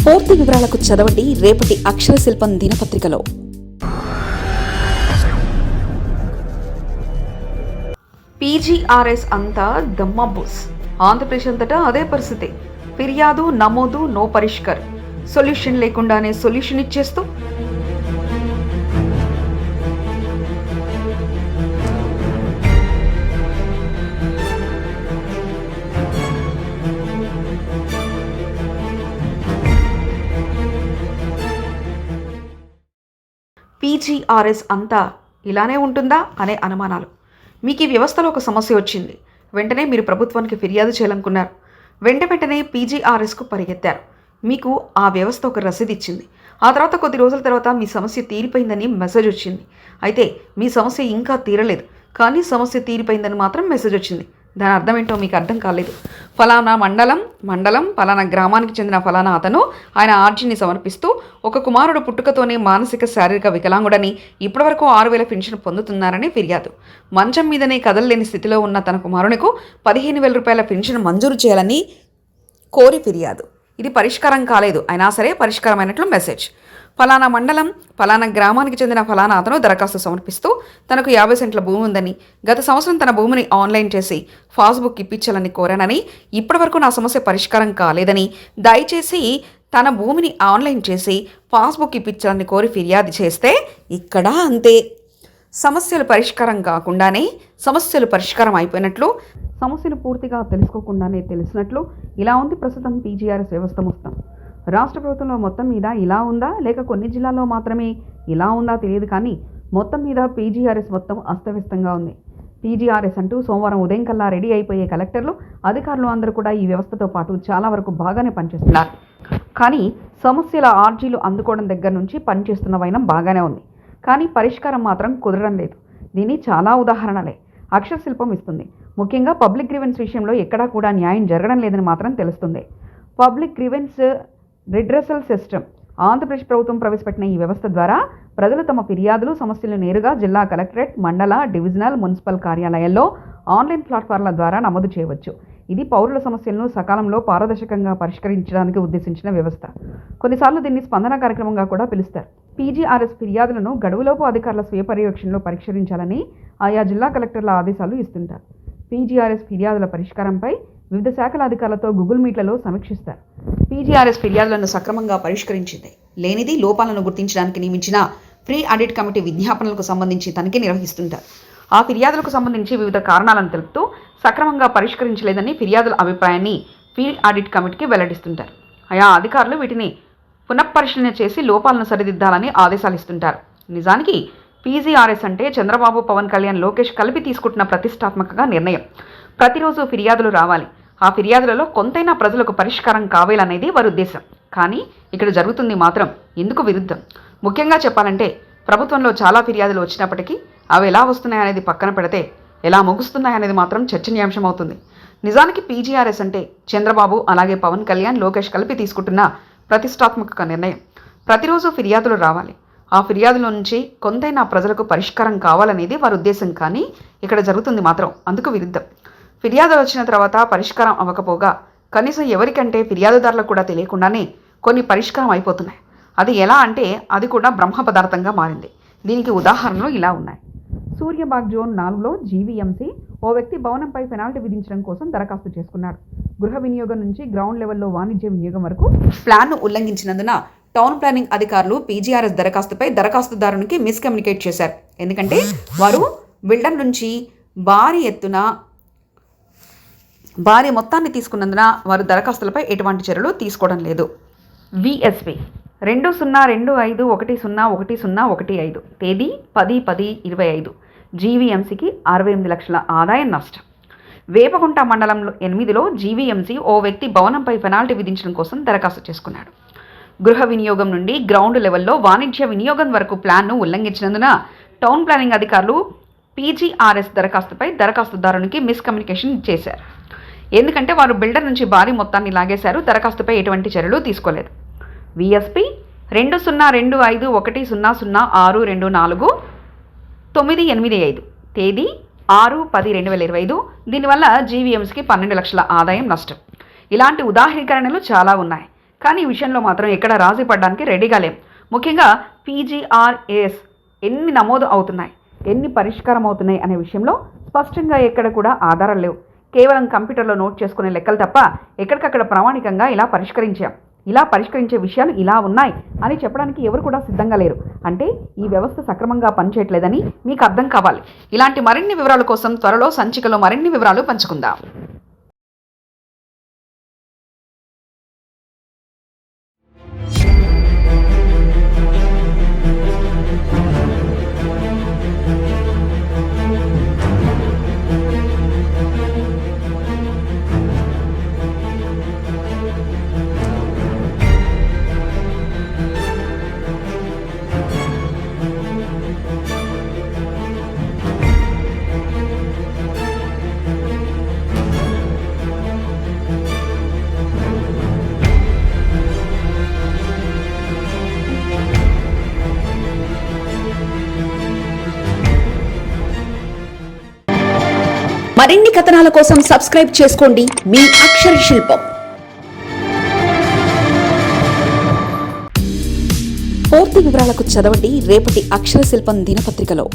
పూర్తి వివరాలకు చదవండి రేపటి అక్షర శిల్పం దినపత్రికలో. పీజీఆర్ఎస్ అంతా దమ్మబూస్. ఆంధ్రప్రదేశ్ అంతటా అదే పరిస్థితి. ఫిర్యాదు, నమోదు, నో పరిష్కార్. సొల్యూషన్ లేకుండానే సొల్యూషన్ ఇచ్చేస్తూ పీజీఆర్ఎస్ అంతా ఇలానే ఉంటుందా అనే అనుమానాలు. మీకు ఈ వ్యవస్థలో ఒక సమస్య వచ్చింది. వెంటనే మీరు ప్రభుత్వానికి ఫిర్యాదు చేయాలనుకున్నారు. వెంటనే పీజీఆర్ఎస్కు పరిగెత్తారు. మీకు ఆ వ్యవస్థ ఒక రసీదు ఇచ్చింది. ఆ తర్వాత కొద్ది రోజుల తర్వాత మీ సమస్య తీరిపోయిందని మెసేజ్ వచ్చింది. అయితే మీ సమస్య ఇంకా తీరలేదు, కానీ సమస్య తీరిపోయిందని మాత్రం మెసేజ్ వచ్చింది. దాని అర్థం ఏంటో మీకు అర్థం కాలేదు. ఫలానా మండలం ఫలానా గ్రామానికి చెందిన ఫలానా అతను ఆయన ఆర్జీని సమర్పిస్తూ ఒక కుమారుడు పుట్టుకతోనే మానసిక శారీరక వికలాంగుడని ఇప్పటివరకు 6,000 పెన్షన్ పొందుతున్నారని ఫిర్యాదు. మంచం మీదనే కదలలేని స్థితిలో ఉన్న తన కుమారునికు 15,000 రూపాయల పెన్షన్ మంజూరు చేయాలని కోరి ఫిర్యాదు. ఇది పరిష్కారం కాలేదు, అయినా సరే పరిష్కారమైనట్లు మెసేజ్. ఫలానా మండలం ఫలానా గ్రామానికి చెందిన ఫలానా అతను దరఖాస్తు సమర్పిస్తూ తనకు 50 సెంట్ల భూమి ఉందని, గత సంవత్సరం తన భూమిని ఆన్లైన్ చేసి పాస్బుక్ ఇప్పించాలని కోరానని, ఇప్పటివరకు నా సమస్య పరిష్కారం కాలేదని, దయచేసి తన భూమిని ఆన్లైన్ చేసి పాస్బుక్ ఇప్పించాలని కోరి ఫిర్యాదు చేస్తే ఇక్కడ అంతే. సమస్యలు పరిష్కారం కాకుండానే సమస్యలు పరిష్కారం అయిపోయినట్లు, సమస్యను పూర్తిగా తెలుసుకోకుండానే తెలిసినట్లు ఇలా ఉంది ప్రస్తుతం పీజీఆర్ఎస్ వ్యవస్థ మొత్తం. రాష్ట్ర ప్రభుత్వంలో మొత్తం మీద ఇలా ఉందా, లేక కొన్ని జిల్లాల్లో మాత్రమే ఇలా ఉందా తెలియదు, కానీ మొత్తం మీద పీజీఆర్ఎస్ మొత్తం అస్తవ్యస్తంగా ఉంది. పీజీఆర్ఎస్ అంటూ సోమవారం ఉదయం కల్లా రెడీ అయిపోయే కలెక్టర్లు, అధికారులు అందరూ కూడా ఈ వ్యవస్థతో పాటు చాలా వరకు బాగానే పనిచేస్తున్నారు. కానీ సమస్యల ఆర్జీలు అందుకోవడం దగ్గర నుంచి పనిచేస్తున్న వైనం బాగానే ఉంది, కానీ పరిష్కారం మాత్రం కుదరడం లేదు. దీని చాలా ఉదాహరణలే అక్షర శిల్పం ఇస్తుంది. ముఖ్యంగా పబ్లిక్ గ్రీవెన్స్ విషయంలో ఎక్కడా కూడా న్యాయం జరగడం లేదని మాత్రం తెలుస్తుంది. Public grievance redressal system Andhra Pradesh ప్రభుత్వం ప్రవేశపెట్టిన ఈ వ్యవస్థ ద్వారా ప్రజలు తమ ఫిర్యాదులు, సమస్యలు నేరుగా జిల్లా కలెక్టరేట్, మండల, డివిజనల్, మున్సిపల్ కార్యాలయాల్లో ఆన్లైన్ ప్లాట్ఫామ్ల ద్వారా నమోదు చేయవచ్చు. ఇది పౌరుల సమస్యలను సకాలంలో పారదర్శకంగా పరిష్కరించడానికి ఉద్దేశించిన వ్యవస్థ. కొన్నిసార్లు దీన్ని స్పందన కార్యక్రమంగా కూడా పిలుస్తారు. పీజీఆర్ఎస్ ఫిర్యాదులను గడువులోపు అధికారుల స్వీయ పర్యవేక్షణలో పరిష్కరించాలని ఆయా జిల్లా కలెక్టర్ల ఆదేశాలు ఇస్తుంటారు. పీజీఆర్ఎస్ ఫిర్యాదుల పరిష్కారంపై వివిధ శాఖల అధికారులతో గూగుల్ మీట్లలో సమీక్షిస్తారు. పీజీఆర్ఎస్ ఫిర్యాదులను సక్రమంగా పరిష్కరించింది లేనిది లోపాలను గుర్తించడానికి నియమించిన ప్రీ ఆడిట్ కమిటీ విజ్ఞాపనలకు సంబంధించి తనిఖీ నిర్వహిస్తుంటారు. ఆ ఫిర్యాదులకు సంబంధించి వివిధ కారణాలను తెలుపుతూ సక్రమంగా పరిష్కరించలేదని ఫిర్యాదుల అభిప్రాయాన్ని ప్రీ ఆడిట్ కమిటీకి వెల్లడిస్తుంటారు. ఆయా అధికారులు వీటిని పునఃపరిశీలన చేసి లోపాలను సరిదిద్దాలని ఆదేశాలు ఇస్తుంటారు. నిజానికి పీజీఆర్ఎస్ అంటే చంద్రబాబు, పవన్ కళ్యాణ్, లోకేష్ కలిపి తీసుకుంటున్న ప్రతిష్టాత్మక నిర్ణయం. ప్రతిరోజు ఫిర్యాదులు రావాలి, ఆ ఫిర్యాదులలో కొంతైనా ప్రజలకు పరిష్కారం కావాలనేది వారి ఉద్దేశం. కానీ ఇక్కడ జరుగుతుంది మాత్రం ఇందుకు విరుద్ధం. ముఖ్యంగా చెప్పాలంటే ప్రభుత్వంలో చాలా ఫిర్యాదులు వచ్చినప్పటికీ అవి ఎలా వస్తున్నాయనేది పక్కన పెడితే ఎలా ముగుస్తున్నాయనేది మాత్రం చర్చనీయాంశం అవుతుంది. నిజానికి పీజీఆర్ఎస్ అంటే చంద్రబాబు అలాగే పవన్ కళ్యాణ్, లోకేష్ కలిపి తీసుకుంటున్న ప్రతిష్టాత్మక నిర్ణయం. ప్రతిరోజు ఫిర్యాదులు రావాలి, ఆ ఫిర్యాదుల నుంచి కొంతైనా ప్రజలకు పరిష్కారం కావాలనేది వారి ఉద్దేశం. కానీ ఇక్కడ జరుగుతుంది మాత్రం అందుకు విరుద్ధం. ఫిర్యాదులు వచ్చిన తర్వాత పరిష్కారం అవ్వకపోగా కనీసం ఎవరికంటే ఫిర్యాదుదారులకు కూడా తెలియకుండానే కొన్ని పరిష్కారం అయిపోతున్నాయి. అది ఎలా అంటే అది కూడా బ్రహ్మ పదార్థంగా మారింది. దీనికి ఉదాహరణలు ఇలా ఉన్నాయి. సూర్యబాగ్ జోన్ 4లో జీవీఎంసీ ఓ వ్యక్తి భవనంపై పెనాల్టీ విధించడం కోసం దరఖాస్తు చేసుకున్నాడు. గృహ వినియోగం నుంచి గ్రౌండ్ లెవెల్లో వాణిజ్య వినియోగం వరకు ప్లాన్ను ఉల్లంఘించినందున టౌన్ ప్లానింగ్ అధికారులు పీజీఆర్ఎస్ దరఖాస్తుపై దరఖాస్తుదారునికి మిస్కమ్యూనికేట్ చేశారు. ఎందుకంటే వారు బిల్డర్ నుంచి భారీ మొత్తాన్ని తీసుకున్నందున వారు దరఖాస్తులపై ఎటువంటి చర్యలు తీసుకోవడం లేదు. విఎస్పి 2025101015 తేదీ 10/10/25 జీవీఎంసీకి 68 లక్షల ఆదాయం నష్టం. వేపగుంట మండలం 8లో జీవీఎంసీ ఓ వ్యక్తి భవనంపై పెనాల్టీ విధించడం కోసం దరఖాస్తు చేసుకున్నాడు. గృహ వినియోగం నుండి గ్రౌండ్ లెవెల్లో వాణిజ్య వినియోగం వరకు ప్లాన్ను ఉల్లంఘించినందున టౌన్ ప్లానింగ్ అధికారులు పీజీఆర్ఎస్ దరఖాస్తుపై దరఖాస్తుదారునికి మిస్కమ్యూనికేషన్ చేశారు. ఎందుకంటే వారు బిల్డర్ నుంచి భారీ మొత్తాన్ని లాగేశారు, దరఖాస్తుపై ఎటువంటి చర్యలు తీసుకోలేదు. విఎస్పి 2025100624 తేదీ 6/10/2025 దీనివల్ల జీవీఎంసీకి 12 లక్షల ఆదాయం నష్టం. ఇలాంటి ఉదాహరణలు చాలా ఉన్నాయి. కానీ ఈ విషయంలో మాత్రం ఎక్కడ రాజీ పడడానికి రెడీగా లేం. ముఖ్యంగా పీజీఆర్ఏఎస్ ఎన్ని నమోదు అవుతున్నాయి, ఎన్ని పరిష్కారం అవుతున్నాయి అనే విషయంలో స్పష్టంగా ఎక్కడ కూడా ఆధారాలు లేవు. కేవలం కంప్యూటర్లో నోట్ చేసుకునే లెక్కలు తప్ప ఎక్కడికక్కడ ప్రామాణికంగా ఇలా పరిష్కరించే విషయాలు ఇలా ఉన్నాయి అని చెప్పడానికి ఎవరు కూడా సిద్ధంగా లేరు. అంటే ఈ వ్యవస్థ సక్రమంగా పనిచేయట్లేదని మీకు అర్థం కావాలి. ఇలాంటి మరిన్ని వివరాల కోసం త్వరలో సంచికలో మరిన్ని వివరాలు పంచుకుందాం. మరిన్ని కథనాల కోసం సబ్స్క్రైబ్ చేసుకోండి మీ అక్షర శిల్పం. పూర్తి వివరాలకు చదవండి రేపటి అక్షర శిల్పం దినపత్రికలో.